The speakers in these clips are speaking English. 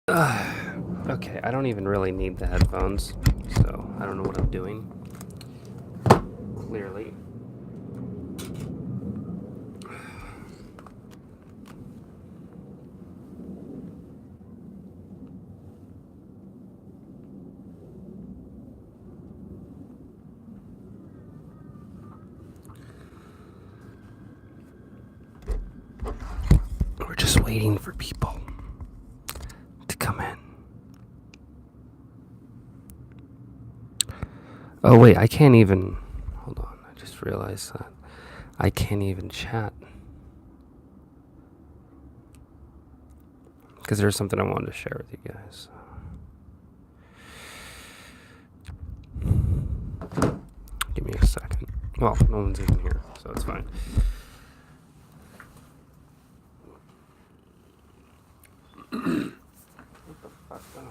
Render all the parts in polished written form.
Okay, I don't even really need the headphones, so I don't know what I'm doing. Clearly. We're just waiting for people to come in. Oh, wait, I can't even. Hold on, I just realized that. I can't even chat. Because there's something I wanted to share with you guys. Give me a second. Well, no one's even here, so it's fine. What the fuck? Oh.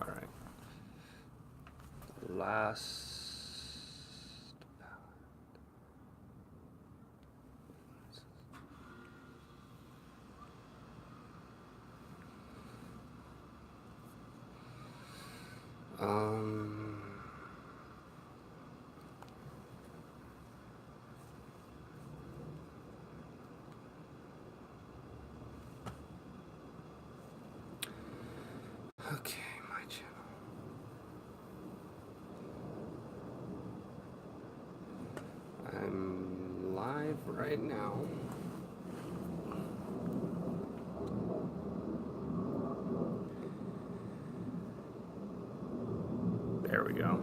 Alright. Last. Um. Okay, my channel. I'm live right now. There we go.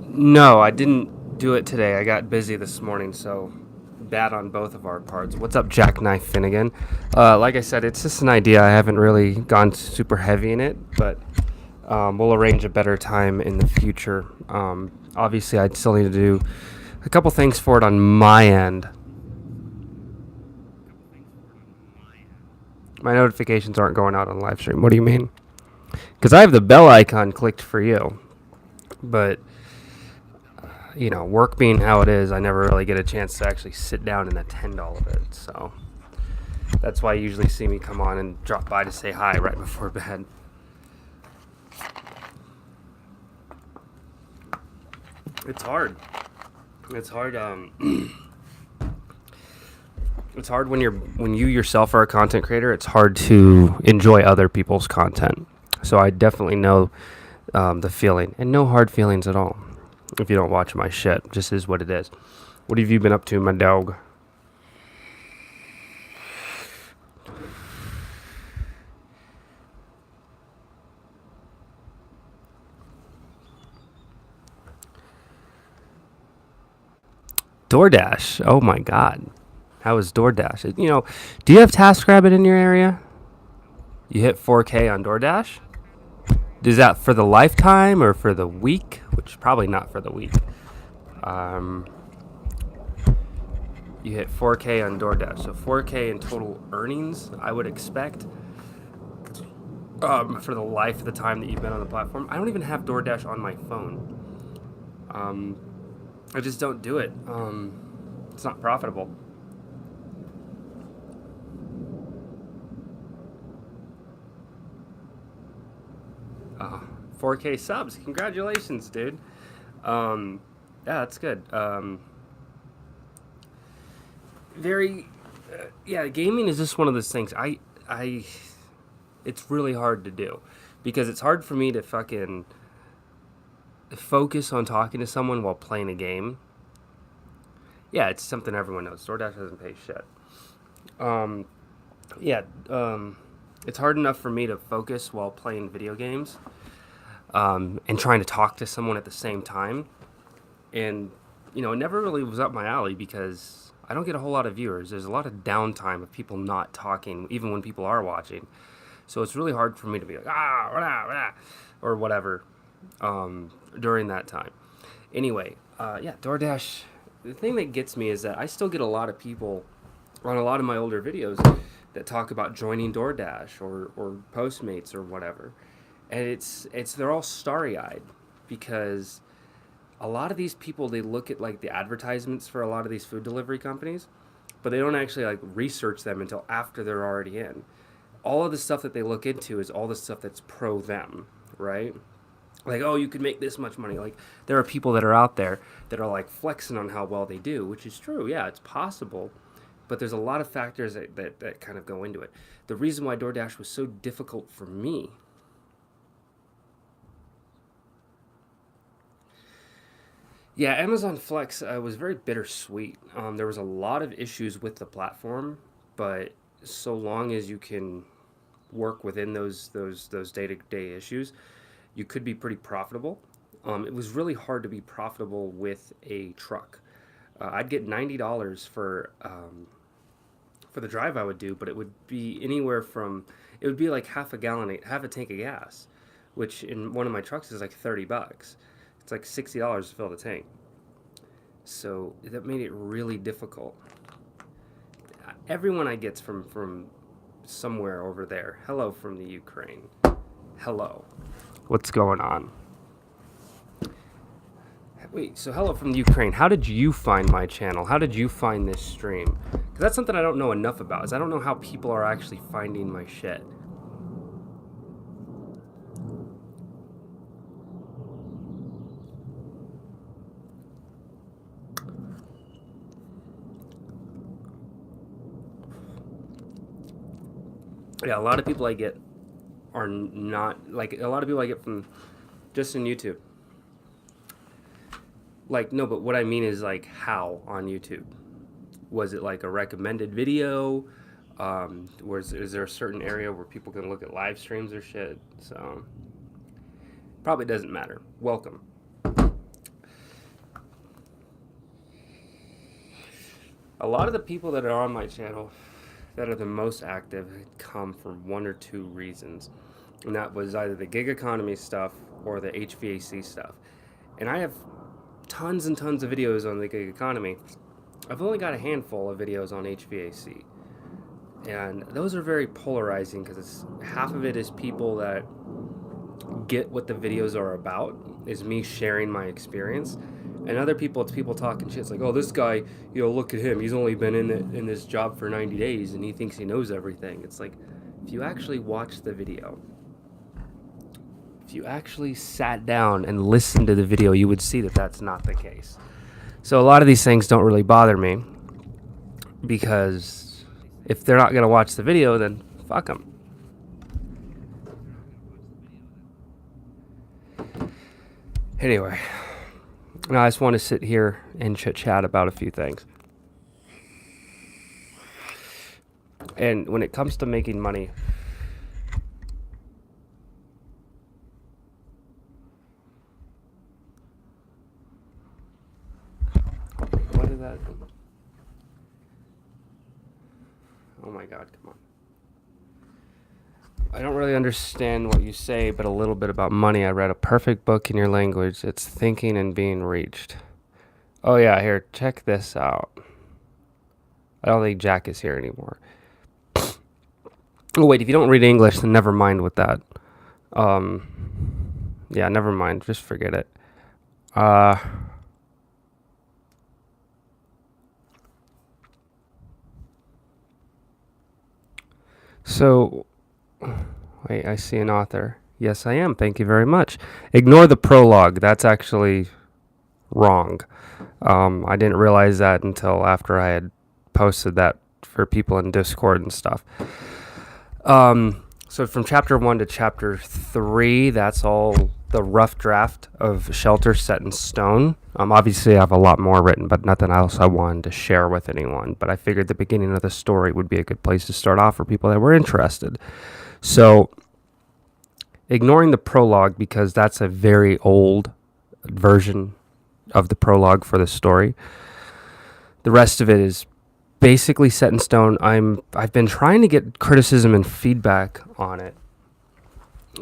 No, I didn't do it today. I got busy this morning, so bad on both of our parts. What's up, Jackknife Finnegan? Like I said, it's just an idea. I haven't really gone super heavy in it, but we'll arrange a better time in the future. Obviously, I still need to do a couple things for it on my end. My notifications aren't going out on live stream. What do you mean? Because I have the bell icon clicked for you, but you know, work being how it is, I never really get a chance to actually sit down and attend all of it. So that's why you usually see me come on and drop by to say hi right before bed. It's hard. It's hard. It's hard when you yourself are a content creator. It's hard to enjoy other people's content. So I definitely know the feeling, and no hard feelings at all. If you don't watch my shit, just is what it is. What have you been up to, my dog? DoorDash. Oh my God. How is DoorDash? You know, do you have TaskRabbit in your area? You hit 4K on DoorDash? Is that for the lifetime or for the week? Which probably not for the week. You hit 4K on DoorDash. So 4K in total earnings, I would expect, for the life of the time that you've been on the platform. I don't even have DoorDash on my phone. I just don't do it. It's not profitable. 4K subs. Congratulations, dude. Yeah, that's good. Yeah, gaming is just one of those things. It's really hard to do because it's hard for me to fucking focus on talking to someone while playing a game. Yeah, it's something everyone knows. DoorDash doesn't pay shit. Yeah, it's hard enough for me to focus while playing video games and trying to talk to someone at the same time. And, you know, it never really was up my alley because I don't get a whole lot of viewers. There's a lot of downtime of people not talking, even when people are watching. So it's really hard for me to be like, blah, blah, or whatever during that time. Anyway, yeah, DoorDash, the thing that gets me is that I still get a lot of people on a lot of my older videos that talk about joining DoorDash or Postmates or whatever. And they're all starry-eyed because a lot of these people, they look at like the advertisements for a lot of these food delivery companies, but they don't actually like research them until after they're already in. All of the stuff that they look into is all the stuff that's pro them, right? Like, oh, you could make this much money. Like, there are people that are out there that are like flexing on how well they do, which is true. Yeah, it's possible, but there's a lot of factors that kind of go into it. The reason why DoorDash was so difficult for me, yeah, Amazon Flex was very bittersweet. There was a lot of issues with the platform, but so long as you can work within those day to day issues, you could be pretty profitable. It was really hard to be profitable with a truck. I'd get $90 for the drive I would do, but it would be anywhere from, it would be like half a tank of gas, which in one of my trucks is like $30. It's like $60 to fill the tank. So that made it really difficult. Everyone I get's from somewhere over there. Hello from the Ukraine. Hello. What's going on? Wait, so hello from the Ukraine. How did you find my channel? How did you find this stream? Because that's something I don't know enough about. Is I don't know how people are actually finding my shit. Yeah, a lot of people I get are not like a lot of people I get from just in YouTube. Like no, but what I mean is like how on YouTube. Was it like a recommended video? Is there a certain area where people can look at live streams or shit? So probably doesn't matter. Welcome. A lot of the people that are on my channel that are the most active come from one or two reasons. And that was either the gig economy stuff or the HVAC stuff. And I have tons and tons of videos on the gig economy. I've only got a handful of videos on HVAC. And those are very polarizing because half of it is people that get what the videos are about, is me sharing my experience. And other people, it's people talking shit. It's like, oh, this guy, look at him. He's only been in this job for 90 days and he thinks he knows everything. It's like, if you actually watch the video, if you actually sat down and listened to the video, you would see that that's not the case. So a lot of these things don't really bother me because if they're not going to watch the video, then fuck them. Anyway, now I just want to sit here and chit-chat about a few things. And when it comes to making money, what is that? Oh my God, come on. I don't really understand what you say, but a little bit about money. I read a perfect book in your language. It's Thinking and Being Reached. Oh yeah, here, check this out. I don't think Jack is here anymore. Oh wait, if you don't read English, then never mind with that. Yeah, never mind. Just forget it. So, wait, I see an author. Yes, I am. Thank you very much. Ignore the prologue. That's actually wrong. I didn't realize that until after I had posted that for people in Discord and stuff. So from chapter 1 to chapter 3, that's all the rough draft of Shelter Set in Stone. Obviously, I have a lot more written, but nothing else I wanted to share with anyone. But I figured the beginning of the story would be a good place to start off for people that were interested. So, ignoring the prologue, because that's a very old version of the prologue for the story. The rest of it is basically set in stone. I've been trying to get criticism and feedback on it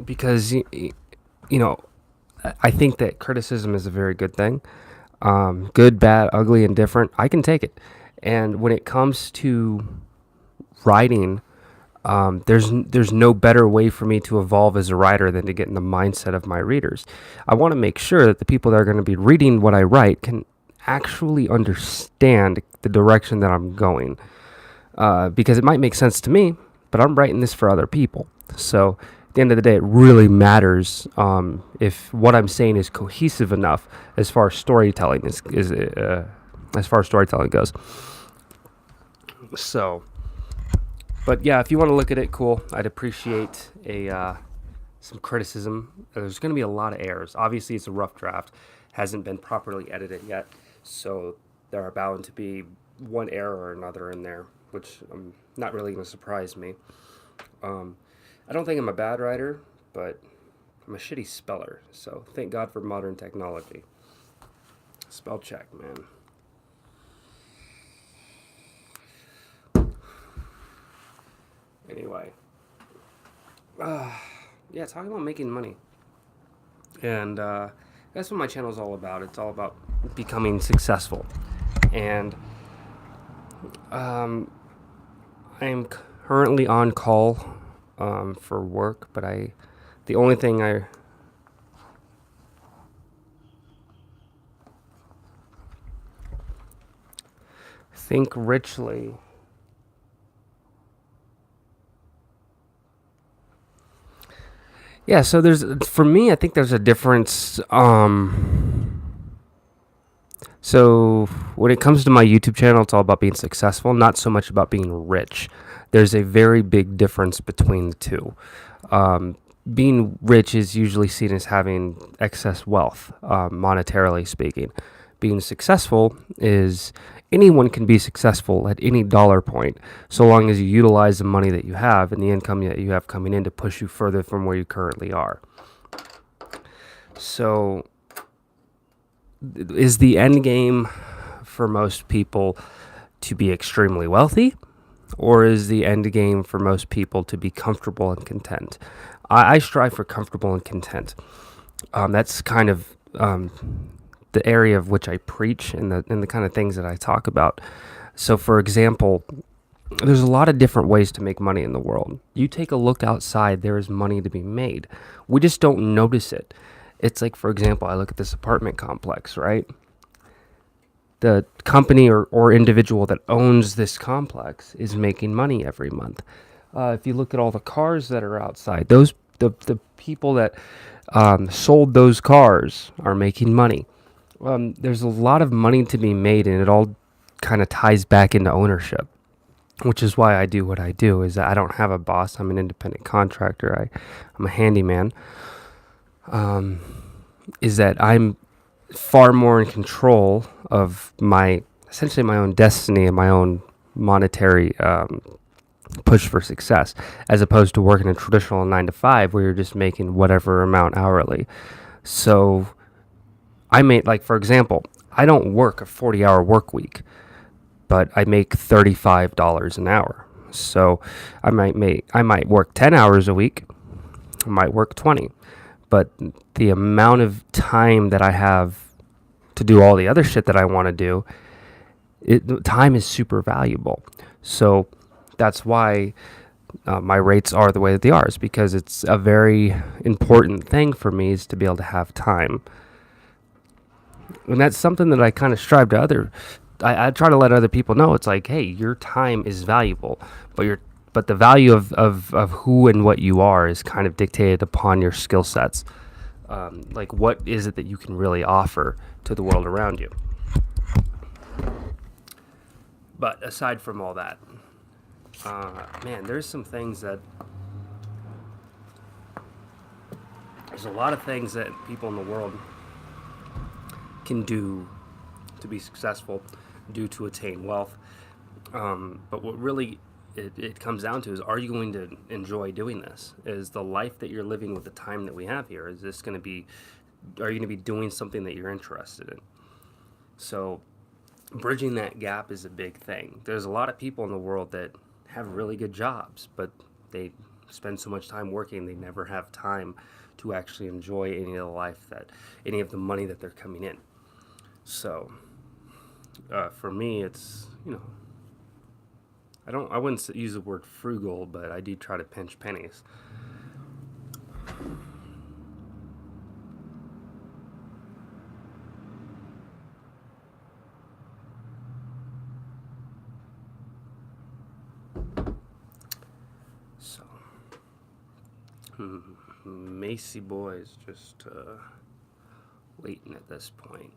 because I think that criticism is a very good thing. Good, bad, ugly, and different. I can take it. And when it comes to writing, There's no better way for me to evolve as a writer than to get in the mindset of my readers. I want to make sure that the people that are going to be reading what I write can actually understand the direction that I'm going, because it might make sense to me, but I'm writing this for other people. So at the end of the day, it really matters if what I'm saying is cohesive enough as far as storytelling as far as storytelling goes. So, but yeah, if you want to look at it, cool. I'd appreciate some criticism. There's going to be a lot of errors. Obviously, it's a rough draft, hasn't been properly edited yet, so there are bound to be one error or another in there, which not really going to surprise me. I don't think I'm a bad writer, but I'm a shitty speller. So thank God for modern technology. Spell check, man. Anyway, yeah, talking about making money, and that's what my channel is all about. It's all about becoming successful, and I am currently on call for work, but the only thing I think richly. Yeah, so for me, I think there's a difference. So when it comes to my YouTube channel, it's all about being successful, not so much about being rich. There's a very big difference between the two. Being rich is usually seen as having excess wealth, monetarily speaking. Being successful is anyone can be successful at any dollar point, so long as you utilize the money that you have and the income that you have coming in to push you further from where you currently are. So, is the end game for most people to be extremely wealthy, or is the end game for most people to be comfortable and content? I strive for comfortable and content. That's kind of the area of which I preach and the kind of things that I talk about. So, for example, there's a lot of different ways to make money in the world. You take a look outside, there is money to be made. We just don't notice it. It's like, for example, I look at this apartment complex, right? The company or individual that owns this complex is making money every month. If you look at all the cars that are outside, the people that sold those cars are making money. There's a lot of money to be made, and it all kind of ties back into ownership, which is why I do what I do. Is that I don't have a boss. I'm an independent contractor. I'm a handyman. Is that I'm far more in control of essentially my own destiny and my own monetary push for success, as opposed to working a traditional 9 to 5 where you're just making whatever amount hourly. So for example, I don't work a 40-hour work week, but I make $35 an hour. So I might work 10 hours a week. I might work 20, but the amount of time that I have to do all the other shit that I want to do, time is super valuable. So that's why my rates are the way that they are, is because it's a very important thing for me is to be able to have time. And that's something that I kind of strive to I try to let other people know. It's like, hey, your time is valuable, but the value of who and what you are is kind of dictated upon your skill sets. Like, what is it that you can really offer to the world around you? But aside from all that, man, there's a lot of things that people in the world can do to be successful, do to attain wealth. But what really it comes down to is, are you going to enjoy doing this? Is the life that you're living with the time that we have here, are you going to be doing something that you're interested in? So bridging that gap is a big thing. There's a lot of people in the world that have really good jobs, but they spend so much time working, they never have time to actually enjoy any of the money that they're coming in. So for me, it's, I wouldn't use the word frugal, but I do try to pinch pennies. So, Macy boys just waiting at this point.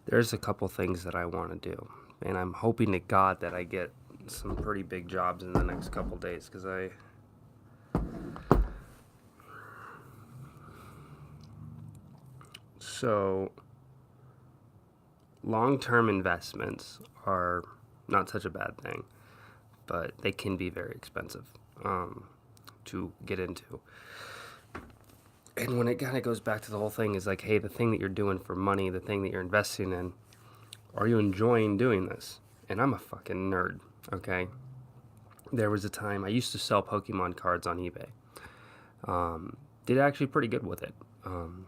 There's a couple things that I want to do, and I'm hoping to God that I get some pretty big jobs in the next couple days, because so long-term investments are not such a bad thing, but they can be very expensive to get into. And when it kind of goes back to the whole thing is like, hey, the thing that you're doing for money, the thing that you're investing in, are you enjoying doing this? And I'm a fucking nerd, okay? There was a time I used to sell Pokemon cards on eBay. Did actually pretty good with it. And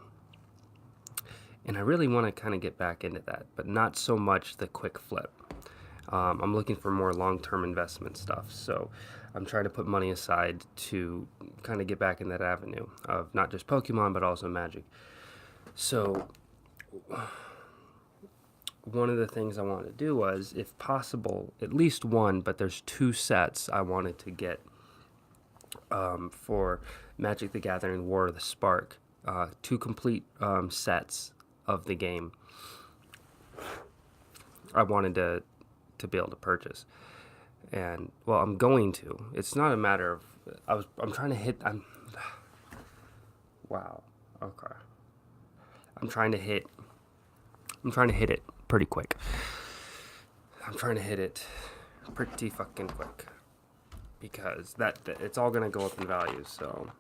I really want to kind of get back into that, but not so much the quick flip. I'm looking for more long-term investment stuff, so I'm trying to put money aside to kind of get back in that avenue of not just Pokemon, but also Magic. So one of the things I wanted to do was, if possible, at least one, but there's 2 sets I wanted to get for Magic the Gathering War of the Spark. 2 complete sets of the game I wanted to be able to purchase. And well, I'm going to. It's not a matter of I'm trying to hit. Wow. Okay. I'm trying to hit it pretty quick. I'm trying to hit it pretty fucking quick, because that it's all going to go up in value. So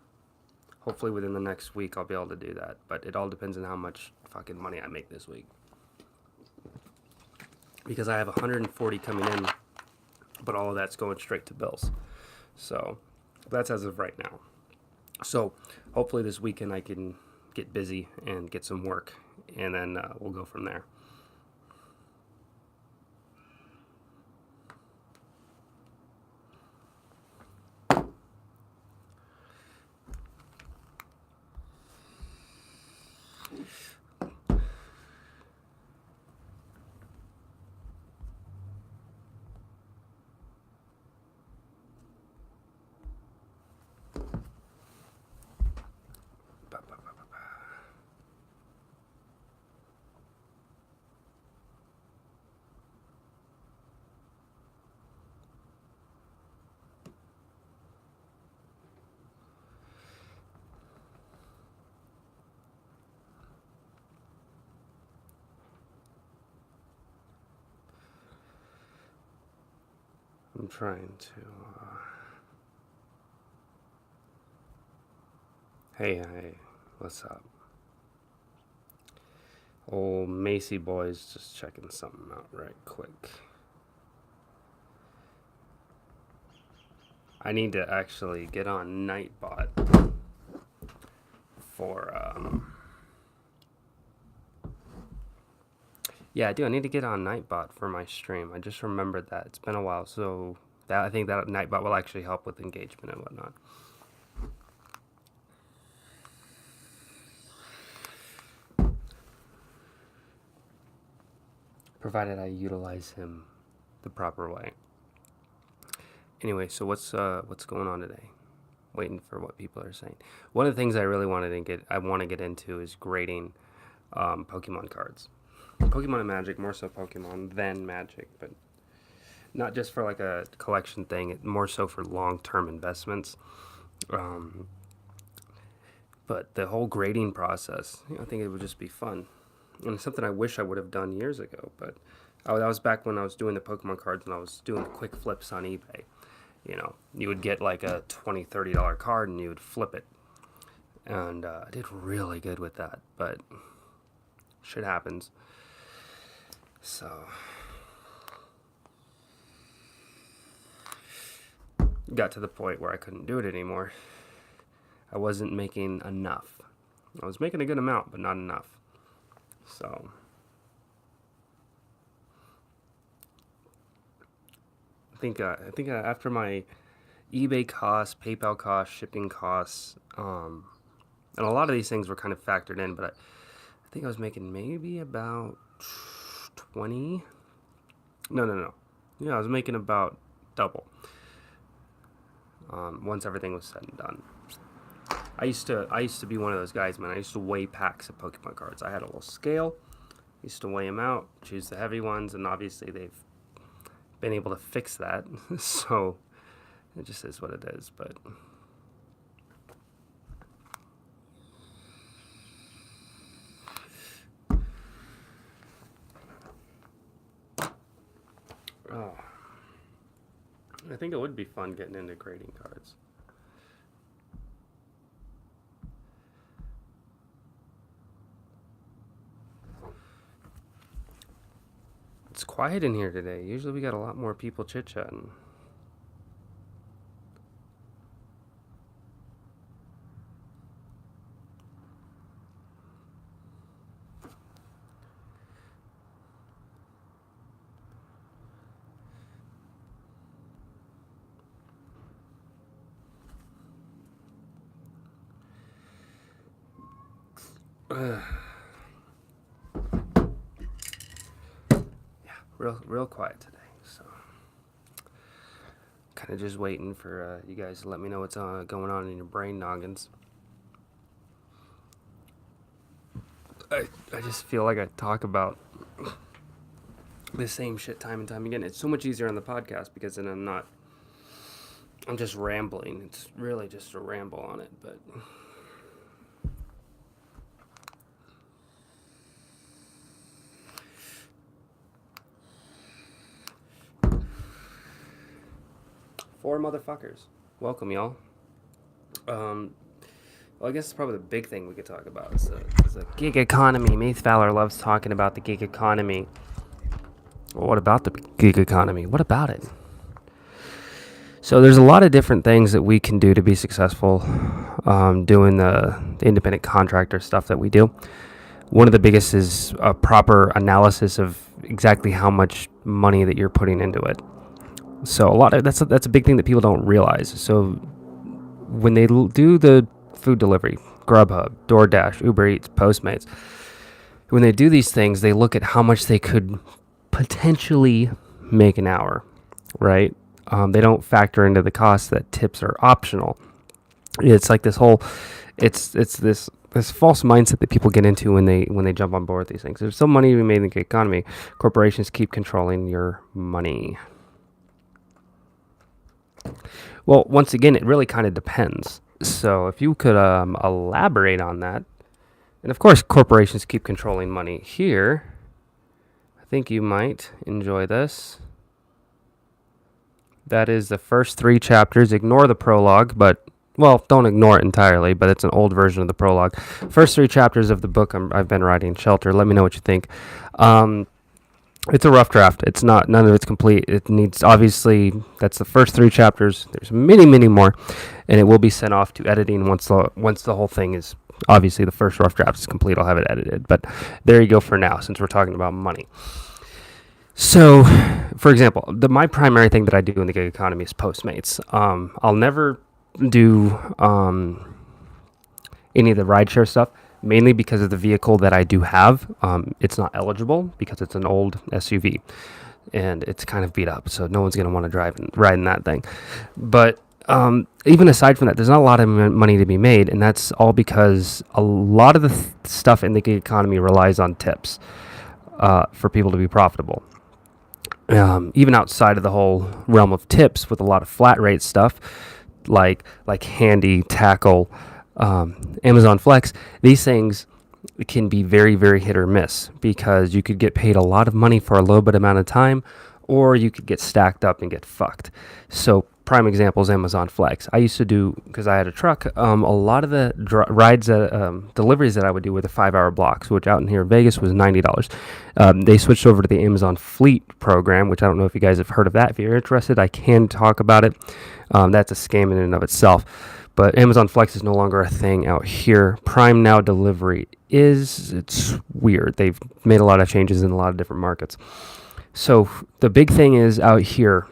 hopefully within the next week I'll be able to do that. But it all depends on how much fucking money I make this week, because I have 140 coming in, but all of that's going straight to bills. So that's as of right now. So hopefully this weekend I can get busy and get some work, and then we'll go from there. I'm trying to. Hey, what's up? Old Macy boys just checking something out right quick. I need to actually get on Nightbot for. Yeah, I do. I need to get on Nightbot for my stream. I just remembered that. It's been a while, so I think that Nightbot will actually help with engagement and whatnot. Provided I utilize him the proper way. Anyway, so what's going on today? Waiting for what people are saying. One of the things I really want to get into is grading Pokemon cards. Pokemon and Magic, more so Pokemon than Magic, but not just for like a collection thing, more so for long-term investments. But the whole grading process, I think it would just be fun. And it's something I wish I would have done years ago, but that was back when I was doing the Pokemon cards and I was doing the quick flips on eBay. You would get like a $20, $30 card and you would flip it. And I did really good with that, but shit happens. So got to the point where I couldn't do it anymore. I wasn't making enough. I was making a good amount, but not enough. So I think after my eBay costs, PayPal costs, shipping costs, and a lot of these things were kind of factored in, but I think I was making maybe about 20. No. Yeah, I was making about double. Once everything was said and done. I used to be one of those guys, man. I used to weigh packs of Pokemon cards. I had a little scale. Used to weigh them out, choose the heavy ones, and obviously they've been able to fix that. So it just is what it is. But I think it would be fun getting into grading cards. It's quiet in here today. Usually we got a lot more people chit-chatting. Real quiet today, so kind of just waiting for you guys to let me know what's going on in your brain noggins. I just feel like I talk about the same shit time and time again. It's so much easier on the podcast because then I'm just rambling. It's really just a ramble on it, but four motherfuckers. Welcome, y'all. Well, I guess it's probably the big thing we could talk about. Is the gig economy. Mace Fowler loves talking about the gig economy. Well, what about the gig economy? What about it? So there's a lot of different things that we can do to be successful doing the independent contractor stuff that we do. One of the biggest is a proper analysis of exactly how much money that you're putting into it. So that's a big thing that people don't realize. So when they do the food delivery, Grubhub, DoorDash, Uber Eats, Postmates, when they do these things, they look at how much they could potentially make an hour, right? They don't factor into the cost that tips are optional. It's like this whole, it's this false mindset that people get into when they jump on board with these things. There's so money to be made in the gig economy. Corporations keep controlling your money. Well, once again, it really kind of depends. So if you could elaborate on that. And of course, corporations keep controlling money here. I think you might enjoy this. That is the first 3 chapters. Ignore the prologue, but, well, don't ignore it entirely, but it's an old version of the prologue. First 3 chapters of the book I've been writing, Shelter. Let me know what you think. It's a rough draft. It's not, none of it's complete. It needs, obviously, that's the first 3 chapters. There's many, many more, and it will be sent off to editing once the whole thing is, obviously, the first rough draft is complete. I'll have it edited, but there you go for now, since we're talking about money. So, for example, my primary thing that I do in the gig economy is Postmates. I'll never do any of the rideshare stuff. Mainly because of the vehicle that I do have. It's not eligible because it's an old SUV and it's kind of beat up, so no one's going to want to ride in that thing. But even aside from that, there's not a lot of money to be made, and that's all because a lot of the stuff in the gig economy relies on tips for people to be profitable. Even outside of the whole realm of tips with a lot of flat rate stuff like Handy, Tackle, Amazon Flex, these things can be very, very hit or miss because you could get paid a lot of money for a little bit amount of time, or you could get stacked up and get fucked. So prime example is Amazon Flex. I used to do, because I had a truck, a lot of the rides, deliveries that I would do with the 5-hour blocks, which out in here in Vegas was $90. They switched over to the Amazon Fleet program, which I don't know if you guys have heard of that. If you're interested, I can talk about it. That's a scam in and of itself. But Amazon Flex is no longer a thing out here. Prime Now delivery is. It's weird. They've made a lot of changes in a lot of different markets. So the big thing is out here,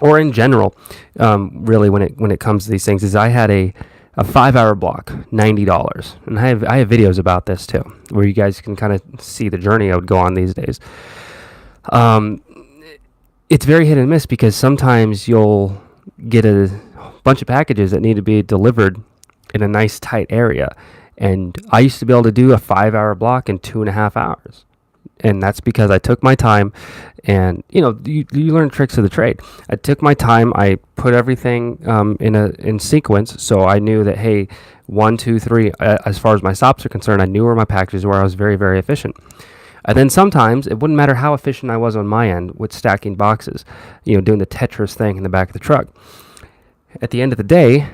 or in general, really when it comes to these things, is I had a 5-hour block, $90, and I have videos about this too, where you guys can kind of see the journey I would go on these days. It's very hit and miss, because sometimes you'll get a bunch of packages that need to be delivered in a nice tight area, and I used to be able to do a 5-hour block in 2.5 hours. And that's because I took my time, and you learn tricks of the trade. I took my time. I put everything in sequence, so I knew that, hey, 1, 2, 3. As far as my stops are concerned, I knew where my packages were. I was very, very efficient. And then sometimes it wouldn't matter how efficient I was on my end with stacking boxes, doing the Tetris thing in the back of the truck. At the end of the day,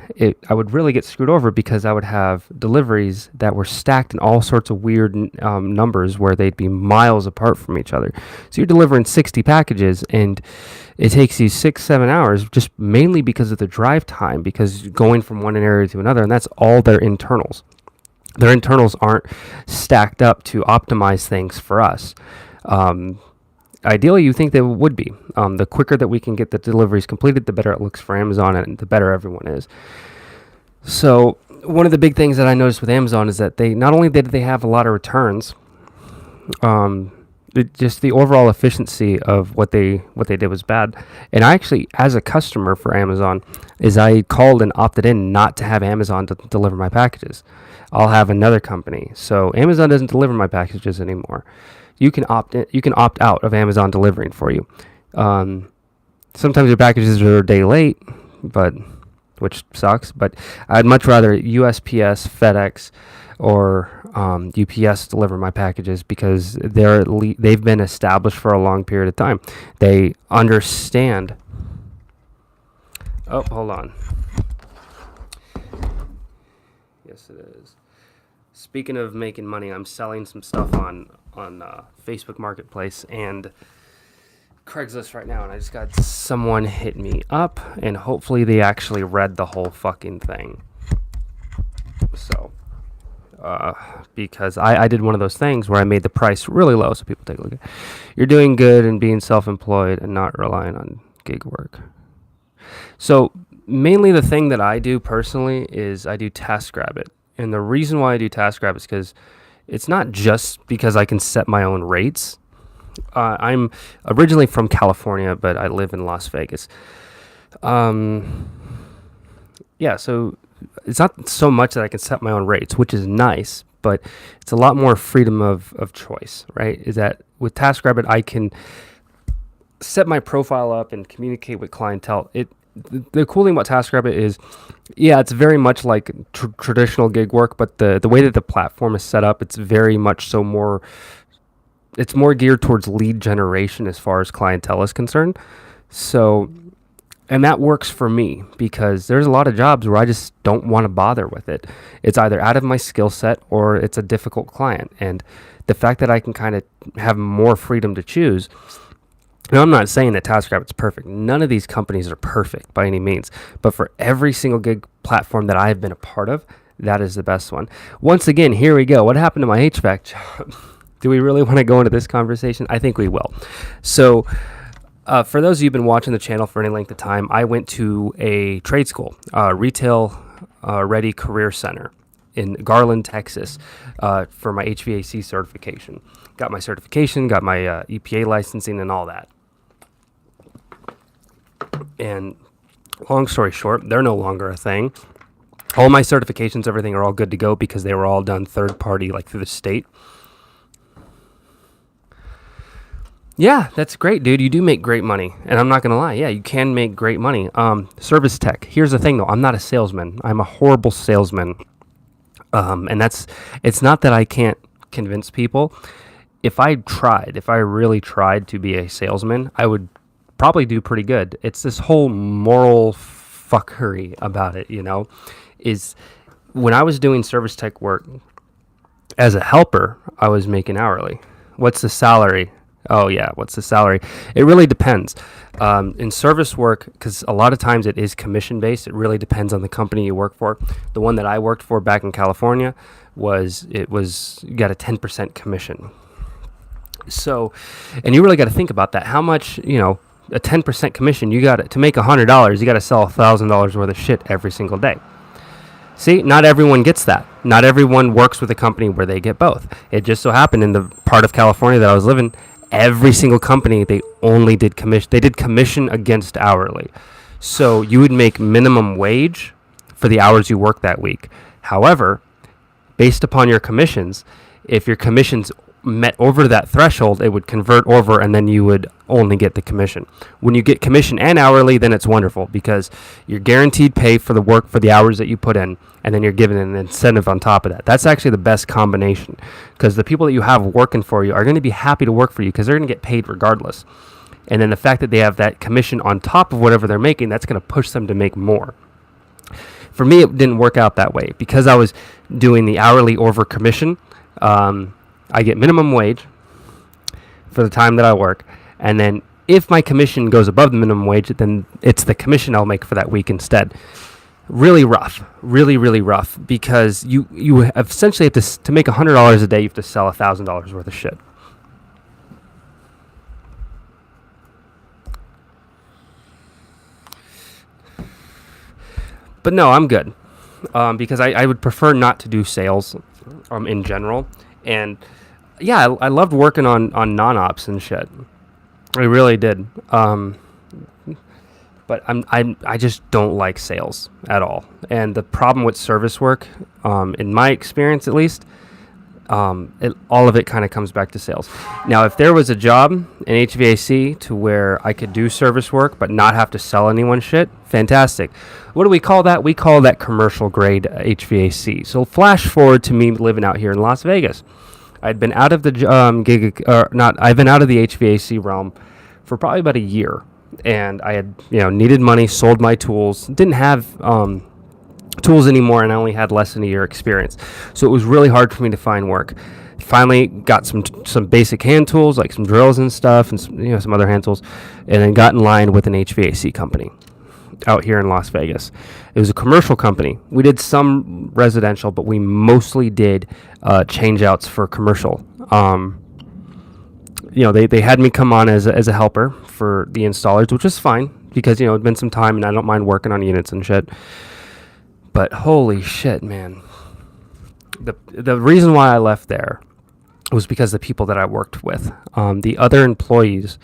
I would really get screwed over, because I would have deliveries that were stacked in all sorts of weird numbers where they'd be miles apart from each other. So you're delivering 60 packages, and it takes you 6-7 hours, just mainly because of the drive time, because going from one area to another, and that's all their internals. Their internals aren't stacked up to optimize things for us. Ideally, you think they would be. The quicker that we can get the deliveries completed, the better it looks for Amazon, and the better everyone is. So one of the big things that I noticed with Amazon is that they not only did they have a lot of returns, just the overall efficiency of what they did was bad. And I actually, as a customer for Amazon, I called and opted in not to have Amazon to deliver my packages. I'll have another company. So Amazon doesn't deliver my packages anymore. You can opt in, you can opt out of Amazon delivering for you. Sometimes your packages are a day late, which sucks. But I'd much rather USPS, FedEx, or UPS deliver my packages, because they've been established for a long period of time. They understand. Oh, hold on. Yes, it is. Speaking of making money, I'm selling some stuff on Facebook Marketplace and Craigslist right now, and I just got someone hit me up, and hopefully they actually read the whole fucking thing. So, because I did one of those things where I made the price really low so people take a look at it. You're doing good and being self-employed and not relying on gig work. So mainly the thing that I do personally is I do TaskRabbit. And the reason why I do TaskRabbit is because it's not just because I can set my own rates. I'm originally from California, but I live in Las Vegas. Yeah, so it's not so much that I can set my own rates, which is nice, but it's a lot more freedom of choice, right? Is that with TaskRabbit, I can set my profile up and communicate with clientele. The cool thing about TaskRabbit is, yeah, it's very much like traditional gig work, but the way that the platform is set up, it's very much so more, it's more geared towards lead generation as far as clientele is concerned. So, and that works for me because there's a lot of jobs where I just don't want to bother with it. It's either out of my skill set or it's a difficult client. And the fact that I can kind of have more freedom to choose. Now, I'm not saying that TaskRabbit's perfect. None of these companies are perfect by any means. But for every single gig platform that I have been a part of, that is the best one. Once again, here we go. What happened to my HVAC job? Do we really want to go into this conversation? I think we will. So, for those of you who've been watching the channel for any length of time, I went to a trade school, Retail Ready Career Center in Garland, Texas, for my HVAC certification. Got my certification, got my EPA licensing and all that. And long story short, they're no longer a thing. All my certifications, everything are all good to go because they were all done third party, like through the state. Yeah, that's great, dude. You do make great money. And I'm not going to lie. Yeah, you can make great money. Service tech. Here's the thing, though. I'm not a salesman. I'm a horrible salesman. And it's not that I can't convince people. If I really tried to be a salesman, I would probably do pretty good. It's this whole moral fuckery about it, is when I was doing service tech work as a helper, I was making hourly. What's the salary? Oh yeah, what's the salary? It really depends. In service work, because a lot of times it is commission based, it really depends on the company you work for. The one that I worked for back in California you got a 10% commission. So, and you really got to think about that. How much, a 10% commission, to make $100, you got to sell $1,000 worth of shit every single day. See, not everyone gets that. Not everyone works with a company where they get both. It just so happened in the part of California that I was living, every single company, they only did commission. They did commission against hourly. So you would make minimum wage for the hours you work that week. However, based upon your commissions, if your commissions met over that threshold, it would convert over and then you would only get the commission. When you get commission and hourly, then it's wonderful because you're guaranteed pay for the work for the hours that you put in, and then you're given an incentive on top of that. That's actually the best combination because the people that you have working for you are going to be happy to work for you because they're going to get paid regardless. And then the fact that they have that commission on top of whatever they're making, that's going to push them to make more. For me, it didn't work out that way because I was doing the hourly over commission. I get minimum wage for the time that I work, and then if my commission goes above the minimum wage, then it's the commission I'll make for that week instead. Really rough, really, really rough, because you essentially have to make $100 a day, you have to sell $1,000 worth of shit. But no, I'm good, because I would prefer not to do sales in general, and yeah, I loved working on non-ops and shit. I really did. But I just don't like sales at all. And the problem with service work, in my experience at least, all of it kind of comes back to sales. Now, if there was a job in HVAC to where I could do service work but not have to sell anyone shit, fantastic. What do we call that? We call that commercial grade HVAC. So flash forward to me living out here in Las Vegas. I'd been out of the I've been out of the HVAC realm for probably about a year, and I had needed money, sold my tools, didn't have tools anymore, and I only had less than a year experience. So it was really hard for me to find work. Finally got some basic hand tools like some drills and stuff, and some other hand tools, and then got in line with an HVAC company out here in Las Vegas. It was a commercial company. We did some residential, but we mostly did change outs for commercial. They had me come on as a helper for the installers, which was fine because it'd been some time and I don't mind working on units and shit. But holy shit, man. The reason why I left there was because the people that I worked with, the other employees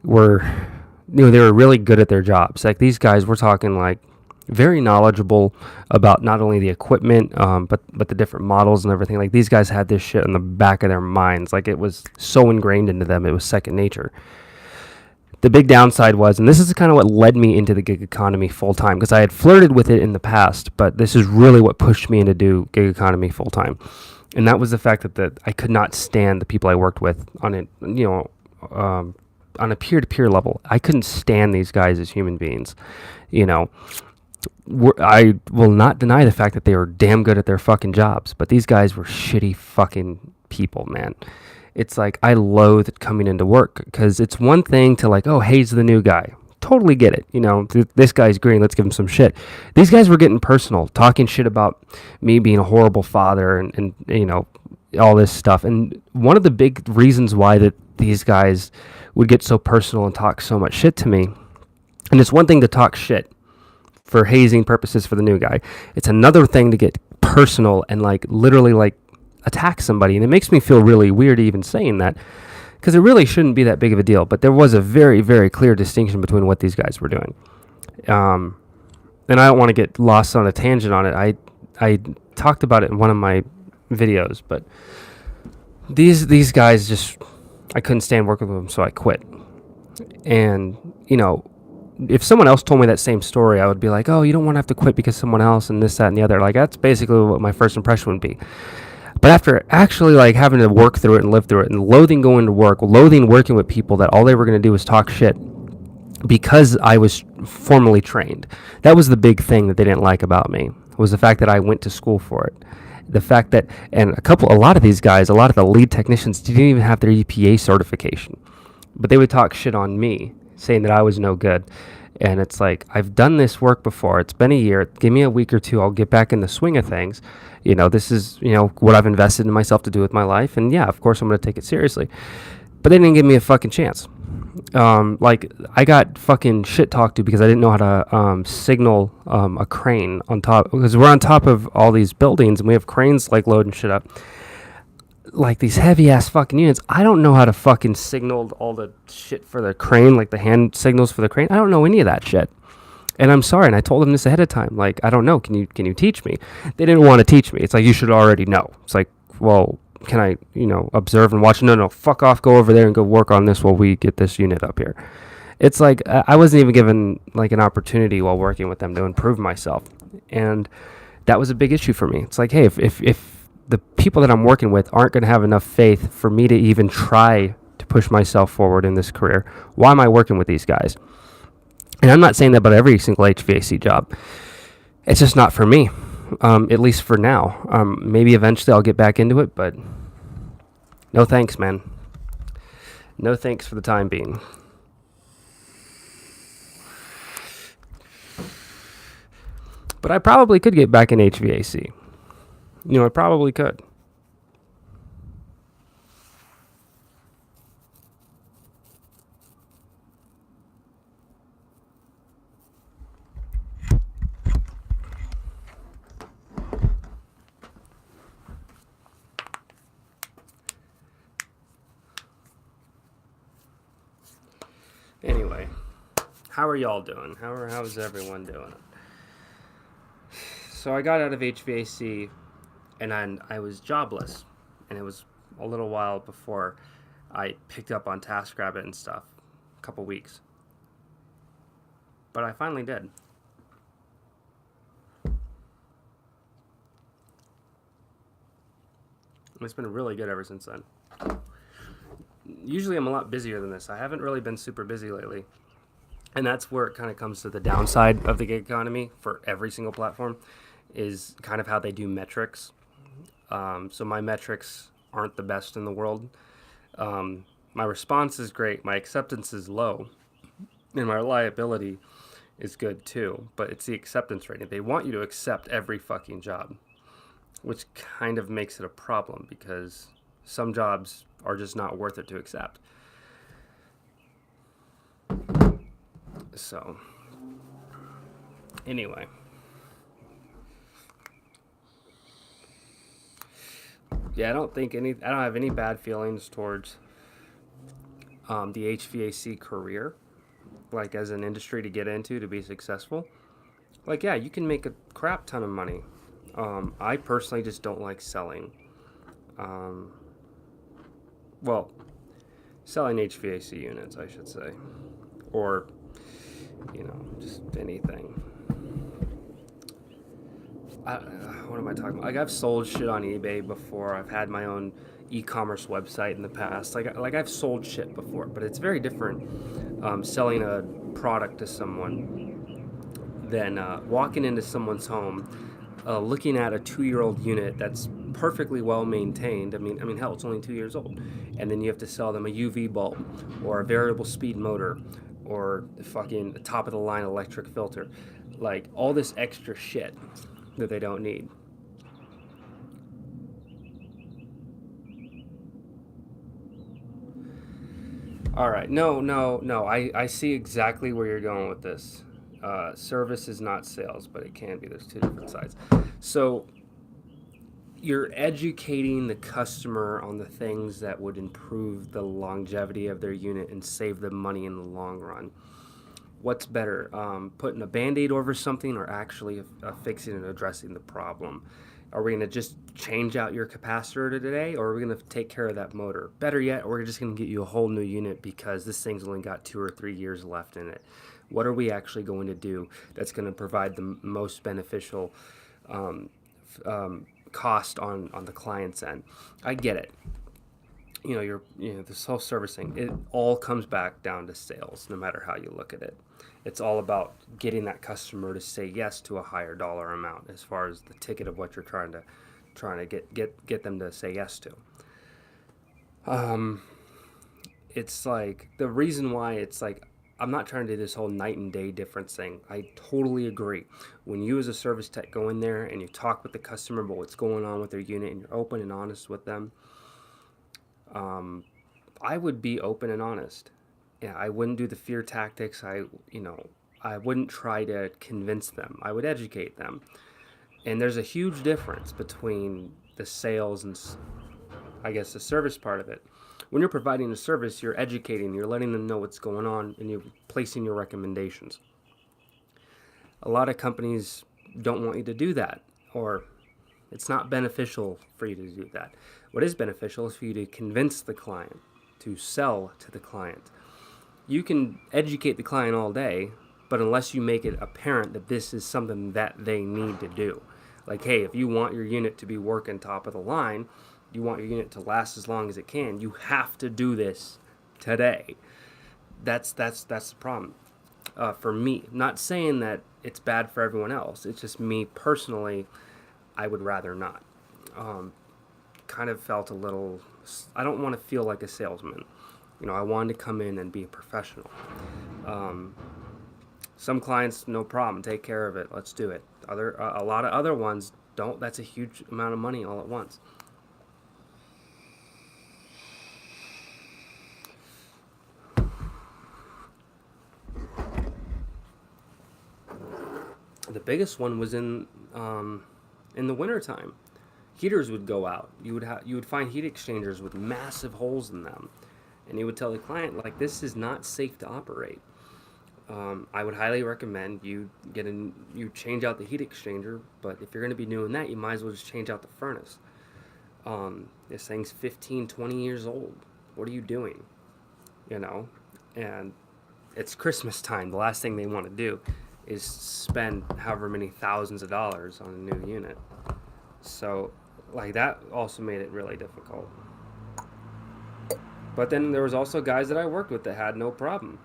were they were really good at their jobs. Like these guys, we're talking like very knowledgeable about not only the equipment, but the different models and everything. Like these guys had this shit in the back of their minds. Like it was so ingrained into them. It was second nature. The big downside was, and this is kind of what led me into the gig economy full time, because I had flirted with it in the past, but this is really what pushed me into do gig economy full time. And that was the fact that I could not stand the people I worked with on it, on a peer-to-peer level. I couldn't stand these guys as human beings. I will not deny the fact that they were damn good at their fucking jobs, but these guys were shitty fucking people, man. It's like I loathed coming into work because it's one thing to like, oh, Hayes the new guy. Totally get it. This guy's green. Let's give him some shit. These guys were getting personal, talking shit about me being a horrible father and all this stuff. And one of the big reasons why that these guys would get so personal and talk so much shit to me, and it's one thing to talk shit for hazing purposes for the new guy. It's another thing to get personal and like literally like attack somebody. And it makes me feel really weird even saying that because it really shouldn't be that big of a deal. But there was a very, very clear distinction between what these guys were doing. And I don't want to get lost on a tangent on it. I talked about it in one of my videos, but these guys just, I couldn't stand working with them, so I quit. And, if someone else told me that same story, I would be like, oh, you don't want to have to quit because someone else and this, that, and the other. Like, that's basically what my first impression would be. But after actually, like, having to work through it and live through it and loathing going to work, loathing working with people that all they were going to do was talk shit, because I was formally trained. That was the big thing that they didn't like about me, was the fact that I went to school for it. The fact that, and a lot of these guys, a lot of the lead technicians didn't even have their EPA certification, but they would talk shit on me, saying that I was no good. And it's like, I've done this work before. It's been a year. Give me a week or two. I'll get back in the swing of things. This is, what I've invested in myself to do with my life. And yeah, of course, I'm going to take it seriously. But they didn't give me a fucking chance. I got fucking shit talked to because I didn't know how to signal a crane on top, because we're on top of all these buildings and we have cranes like loading shit up, like these heavy ass fucking units. I don't know how to fucking signal all the shit for the crane, like the hand signals for the crane. I don't know any of that shit. And I'm sorry, and I told them this ahead of time. Like, I don't know. Can you teach me? They didn't want to teach me. It's like, you should already know. It's like, well, can I, observe and watch? No, fuck off. Go over there and go work on this while we get this unit up here. It's like, I wasn't even given like an opportunity while working with them to improve myself. And that was a big issue for me. It's like, hey, if the people that I'm working with aren't going to have enough faith for me to even try to push myself forward in this career, why am I working with these guys? And I'm not saying that about every single HVAC job. It's just not for me, at least for now. Maybe eventually I'll get back into it, but no thanks, man. No thanks for the time being. But I probably could get back in HVAC. I probably could. Anyway, how are y'all doing? How's everyone doing? So I got out of HVAC and I was jobless, and it was a little while before I picked up on TaskRabbit and stuff, a couple weeks. But I finally did. It's been really good ever since then. Usually I'm a lot busier than this. I haven't really been super busy lately. And that's where it kind of comes to the downside of the gig economy for every single platform, is kind of how they do metrics. So my metrics aren't the best in the world. My response is great. My acceptance is low. And my reliability is good too. But it's the acceptance rating. They want you to accept every fucking job, which kind of makes it a problem because some jobs are just not worth it to accept. So, anyway. Yeah, I don't have any bad feelings towards the HVAC career, like as an industry to get into to be successful. Like, yeah, you can make a crap ton of money. I personally just don't like selling. Selling HVAC units, I should say. Or, just anything. What am I talking about? Like, I've sold shit on eBay before. I've had my own e-commerce website in the past. Like I've sold shit before, but it's very different selling a product to someone than walking into someone's home, looking at a 2-year-old unit that's perfectly well maintained. I mean, hell, it's only 2 years old, and then you have to sell them a UV bulb or a variable speed motor or the fucking top of the line electric filter, like all this extra shit that they don't need. All right, no. I see exactly where you're going with this. Service is not sales, but it can be. There's two different sides. So you're educating the customer on the things that would improve the longevity of their unit and save them money in the long run. What's better, putting a Band-Aid over something or actually fixing and addressing the problem? Are we going to just change out your capacitor today, or are we going to take care of that motor? Better yet, we're just going to get you a whole new unit because this thing's only got 2 or 3 years left in it. What are we actually going to do that's going to provide the most beneficial cost on the client's end? I get it. the self-servicing, it all comes back down to sales, no matter how you look at it. It's all about getting that customer to say yes to a higher dollar amount as far as the ticket of what you're trying to get them to say yes to. It's like the reason why it's like I'm not trying to do this whole night and day difference thing. I totally agree. When you as a service tech go in there and you talk with the customer about what's going on with their unit and you're open and honest with them, I would be open and honest. Yeah, I wouldn't do the fear tactics. I wouldn't try to convince them. I would educate them. And there's a huge difference between the sales and, I guess, the service part of it. When you're providing a service, you're educating, you're letting them know what's going on, and you're placing your recommendations. A lot of companies don't want you to do that, or it's not beneficial for you to do that. What is beneficial is for you to convince the client, to sell to the client. You can educate the client all day, but unless you make it apparent that this is something that they need to do. Like, hey, if you want your unit to be working top of the line, you want your unit to last as long as it can, you have to do this today. That's the problem. For me, not saying that it's bad for everyone else. It's just me personally, I would rather not. Kind of felt a little, I don't want to feel like a salesman. I wanted to come in and be a professional. Some clients, no problem, take care of it, let's do it. A lot of other ones don't. That's a huge amount of money all at once. The biggest one was in the wintertime. Heaters would go out. You would find heat exchangers with massive holes in them, and you would tell the client, like, this is not safe to operate. I would highly recommend you change out the heat exchanger, but if you're going to be doing that, you might as well just change out the furnace. This thing's 15, 20 years old. What are you doing? And it's Christmas time. The last thing they want to do is spend however many thousands of dollars on a new unit. So, like, that also made it really difficult. But then there was also guys that I worked with that had no problem.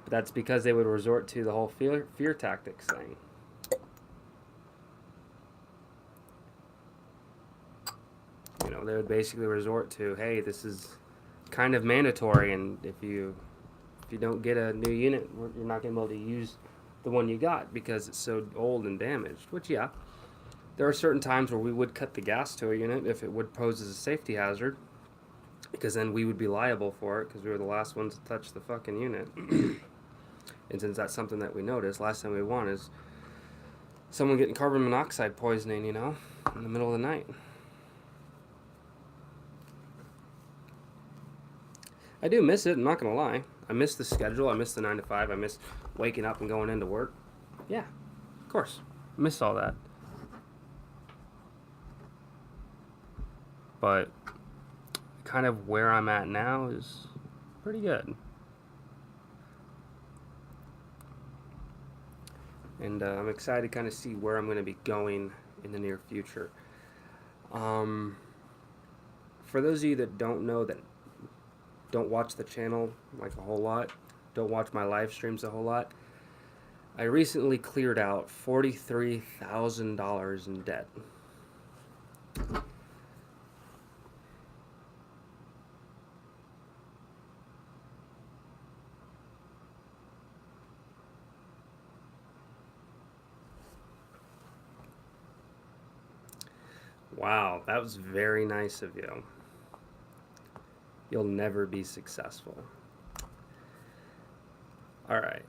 But that's because they would resort to the whole fear tactics thing. They would basically resort to, hey, this is kind of mandatory, and if you don't get a new unit, you're not going to be able to use the one you got because it's so old and damaged. Which, yeah, there are certain times where we would cut the gas to a unit if it would pose as a safety hazard, because then we would be liable for it because we were the last ones to touch the fucking unit. And since that's something that we noticed, last thing we want is someone getting carbon monoxide poisoning, in the middle of the night. I do miss it, I'm not going to lie. I miss the schedule, I miss the 9 to 5, I miss waking up and going into work. Yeah, of course. I miss all that. But kind of where I'm at now is pretty good. And I'm excited to kind of see where I'm going to be going in the near future. For those of you that don't know, that don't watch the channel like a whole lot, don't watch my live streams a whole lot, I recently cleared out $43,000 in debt. Wow, that was very nice of you. You'll never be successful. Alright,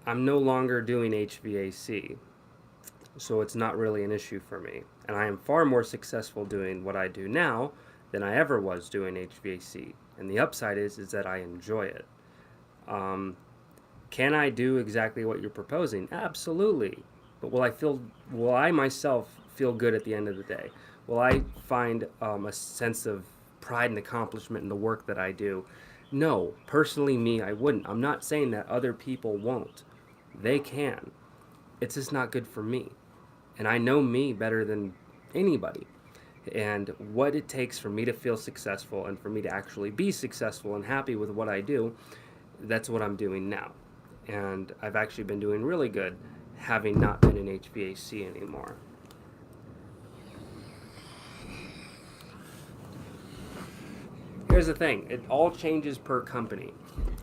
I'm no longer doing HVAC, so it's not really an issue for me. And I am far more successful doing what I do now than I ever was doing HVAC. And the upside is that I enjoy it. Can I do exactly what you're proposing? Absolutely. But will I myself feel good at the end of the day? Will I find a sense of pride and accomplishment in the work that I do? No, personally, me, I wouldn't. I'm not saying that other people won't. They can. It's just not good for me. And I know me better than anybody. and what it takes for me to feel successful and for me to actually be successful and happy with what I do. That's what I'm doing now. And I've actually been doing really good having not been in HVAC anymore. Here's the thing, it all changes per company.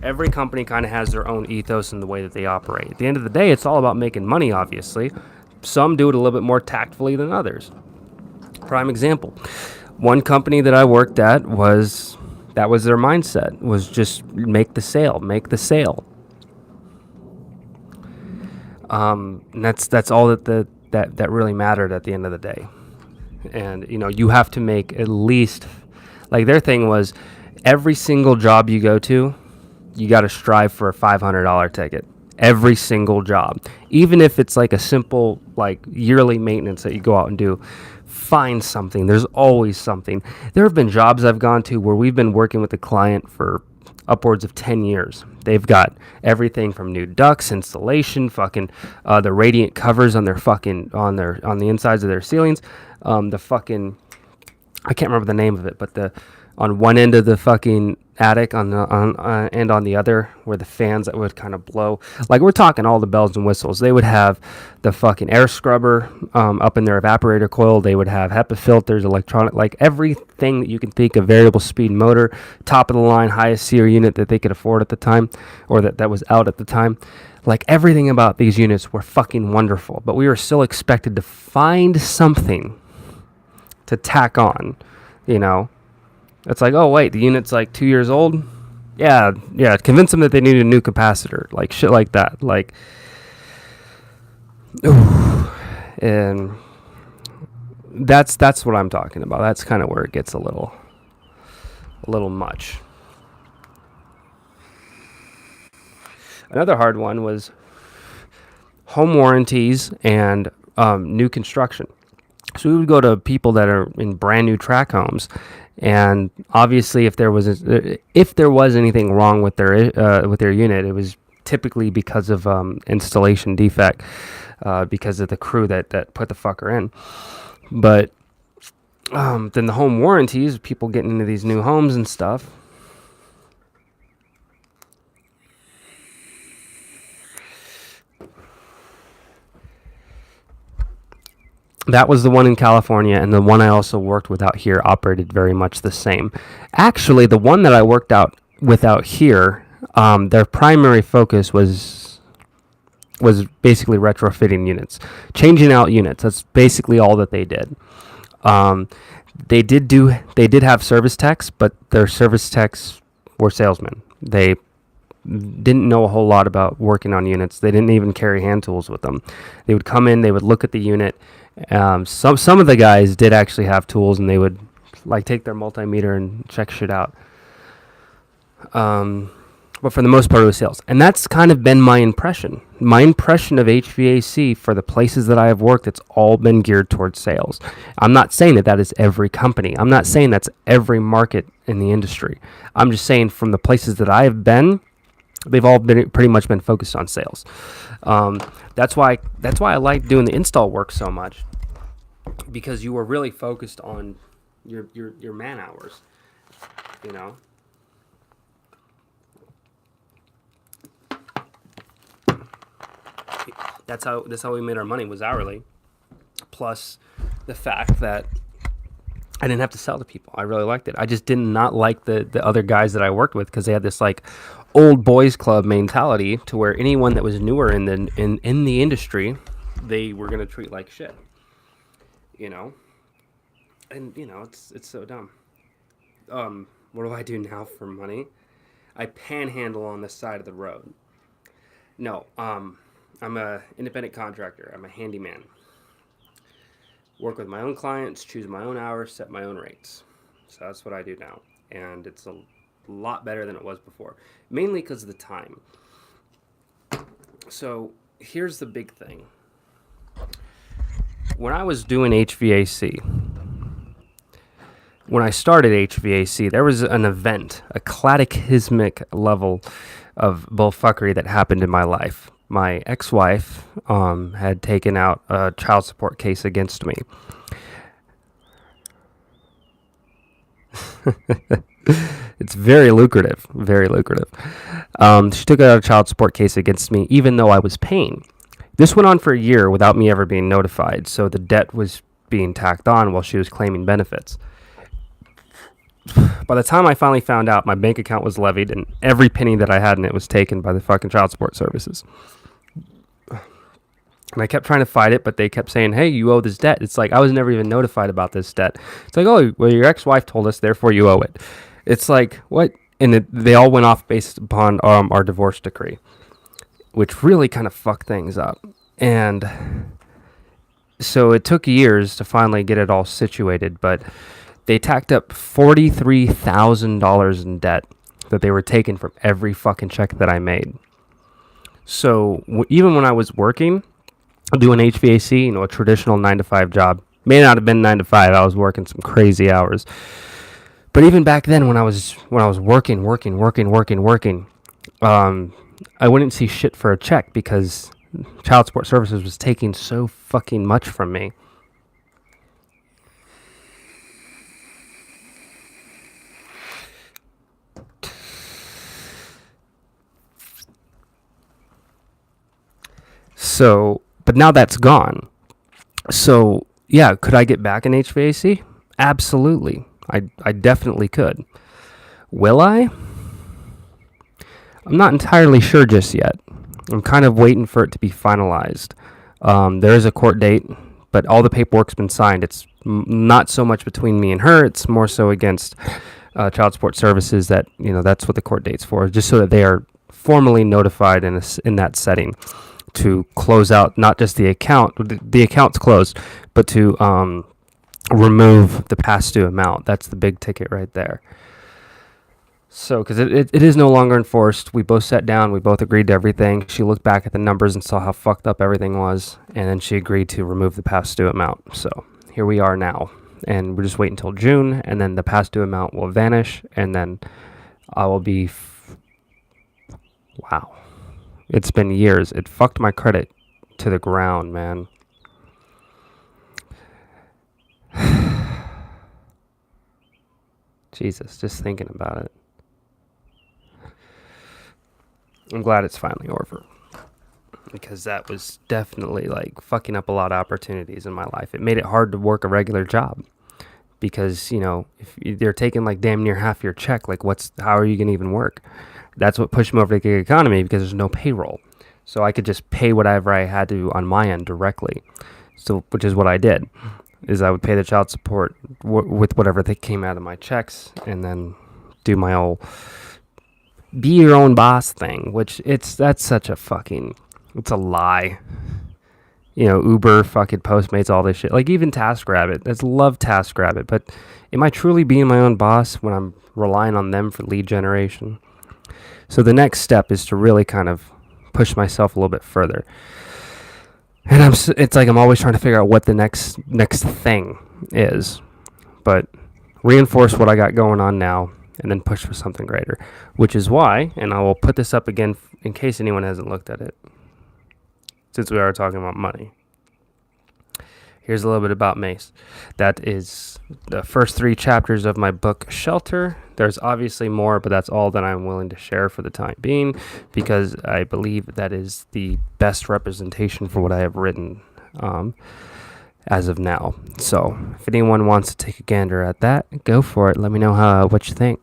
Every company kind of has their own ethos and the way that they operate. At the end of the day, it's all about making money, obviously. Some do it a little bit more tactfully than others. Prime example, one company that I worked at that was their mindset, was just make the sale. And that's all that really mattered at the end of the day. And you have to make at least, like, their thing was, every single job you go to, you got to strive for a $500 ticket. Every single job, even if it's like a simple like yearly maintenance that you go out and do, find something. There's always something. There have been jobs I've gone to where we've been working with the client for upwards of 10 years. They've got everything from new ducts, installation, fucking the radiant covers on their fucking on the insides of their ceilings, the fucking, I can't remember the name of it, but the on one end of the fucking attic and on the other where the fans that would kind of blow, like, we're talking all the bells and whistles. They would have the fucking air scrubber up in their evaporator coil. They would have HEPA filters, electronic, like everything that you can think of, variable speed motor, top of the line, highest SEER unit that they could afford at the time, or that was out at the time. Like, everything about these units were fucking wonderful, but we were still expected to find something to tack on, It's like, oh, wait, the unit's like 2 years old? Yeah, convince them that they need a new capacitor, like shit like that. Like, ooh, and that's what I'm talking about. That's kind of where it gets a little much. Another hard one was home warranties and new construction. So we would go to people that are in brand new track homes, and obviously, if there was anything wrong with their unit, it was typically because of installation defect, because of the crew that put the fucker in. But then the home warranties, people getting into these new homes and stuff. That was the one in California, and the one I also worked with out here operated very much the same. Actually, the one that I worked with out here, their primary focus was basically retrofitting units, changing out units. That's basically all that they did. They did have service techs, but their service techs were salesmen. They didn't know a whole lot about working on units. They didn't even carry hand tools with them. They would come in, they would look at the unit. Some of the guys did actually have tools, and they would like take their multimeter and check shit out. But for the most part, it was sales, and that's kind of been my impression. My impression of HVAC for the places that I have worked, it's all been geared towards sales. I'm not saying that is every company. I'm not saying that's every market in the industry. I'm just saying from the places that I have been, they've all been pretty much been focused on sales. That's why I like doing the install work so much, because you were really focused on your man hours, That's how we made our money, was hourly, plus the fact that I didn't have to sell to people. I really liked it. I just did not like the other guys that I worked with, because they had this like old boys club mentality to where anyone that was newer in the industry, they were gonna treat like shit. And it's so dumb. What do I do now for money? I panhandle on the side of the road. No, I'm a independent contractor. I'm a handyman. Work with my own clients, choose my own hours, set my own rates. So that's what I do now. And it's a lot better than it was before. Mainly because of the time. So here's the big thing. When I was doing HVAC, when I started HVAC, there was an event, a cataclysmic level of bullfuckery that happened in my life. My ex-wife had taken out a child support case against me. It's very lucrative, very lucrative. She took out a child support case against me, even though I was paying. This went on for a year without me ever being notified, so the debt was being tacked on while she was claiming benefits. By the time I finally found out, my bank account was levied, and every penny that I had in it was taken by the fucking child support services. And I kept trying to fight it, but they kept saying, hey, you owe this debt. It's like, I was never even notified about this debt. It's like, oh, well, your ex-wife told us, therefore you owe it. It's like, what? And they all went off based upon our divorce decree, which really kind of fucked things up. And so it took years to finally get it all situated, but they tacked up $43,000 in debt that they were taking from every fucking check that I made. So even when I was working, doing HVAC, a traditional 9 to 5 job, may not have been 9 to 5. I was working some crazy hours. But even back then, when I was working, I wouldn't see shit for a check because child support services was taking so fucking much from me. So, but now that's gone. So, yeah, could I get back in HVAC? Absolutely. I definitely could. Will I? I'm not entirely sure just yet. I'm kind of waiting for it to be finalized. There is a court date, but all the paperwork's been signed. It's not so much between me and her. It's more so against child support services that, that's what the court date's for, just so that they are formally notified in that setting to close out not just the account. The account's closed, but to remove the past due amount. That's the big ticket right there. So, because it is no longer enforced, we both sat down, we both agreed to everything. She looked back at the numbers and saw how fucked up everything was, and then she agreed to remove the past due amount. So, here we are now, and we're just waiting until June, and then the past due amount will vanish, and then I will be... Wow. It's been years. It fucked my credit to the ground, man. Jesus, just thinking about it. I'm glad it's finally over, because that was definitely like fucking up a lot of opportunities in my life. It made it hard to work a regular job because, if they're taking like damn near half your check, like how are you going to even work? That's what pushed me over to gig economy, because there's no payroll. So I could just pay whatever I had to on my end directly. So, which is what I did, is I would pay the child support with whatever that came out of my checks, and then do my old be your own boss thing, which that's such a fucking, it's a lie. Uber, fucking Postmates, all this shit. Like even TaskRabbit, I love TaskRabbit, but am I truly being my own boss when I'm relying on them for lead generation? So the next step is to really kind of push myself a little bit further. And it's like I'm always trying to figure out what the next thing is, but reinforce what I got going on now, and then push for something greater, which is why, and I will put this up again in case anyone hasn't looked at it, since we are talking about money. Here's a little bit about Mace. That is the first 3 chapters of my book, Shelter. There's obviously more, but that's all that I'm willing to share for the time being, because I believe that is the best representation for what I have written as of now. So if anyone wants to take a gander at that, go for it. Let me know what you think.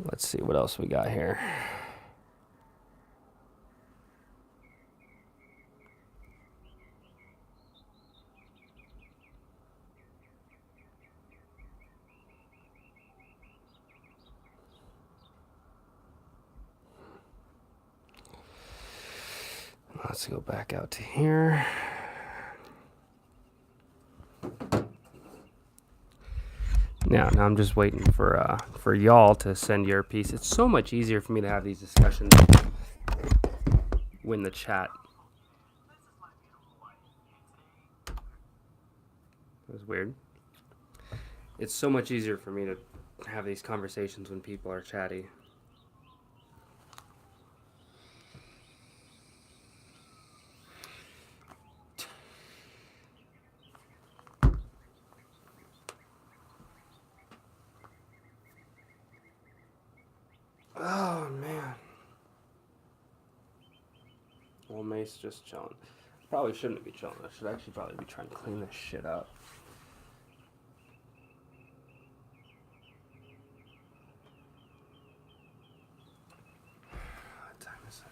Let's see what else we got here. Let's go back out to here. Now I'm just waiting for y'all to send your piece. It's so much easier for me to have these discussions when the chat. That was weird. It's so much easier for me to have these conversations when people are chatty. Mace just chilling. Probably shouldn't be chilling. I should actually probably be trying to clean this shit up. What time is it?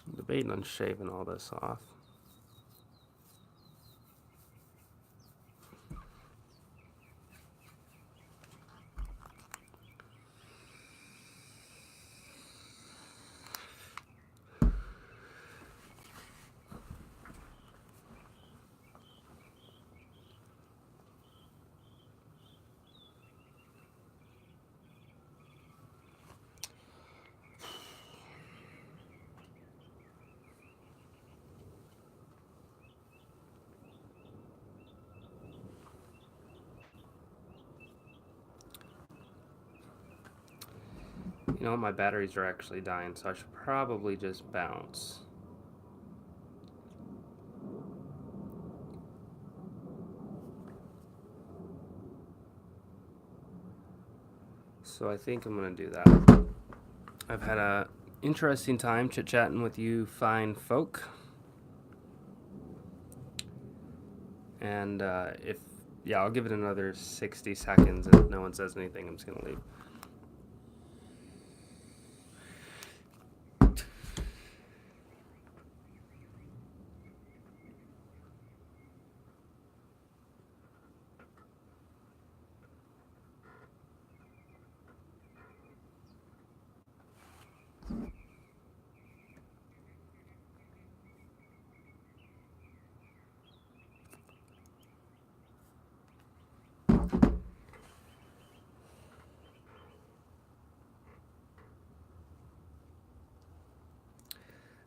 I'm debating on shaving all this off. You know, my batteries are actually dying, so I should probably just bounce. So I think I'm going to do that. I've had a interesting time chit-chatting with you fine folk. And I'll give it another 60 seconds. If no one says anything, I'm just going to leave.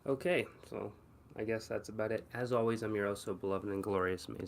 Okay, so I guess that's about it. As always, I'm your oh so beloved and glorious, amazing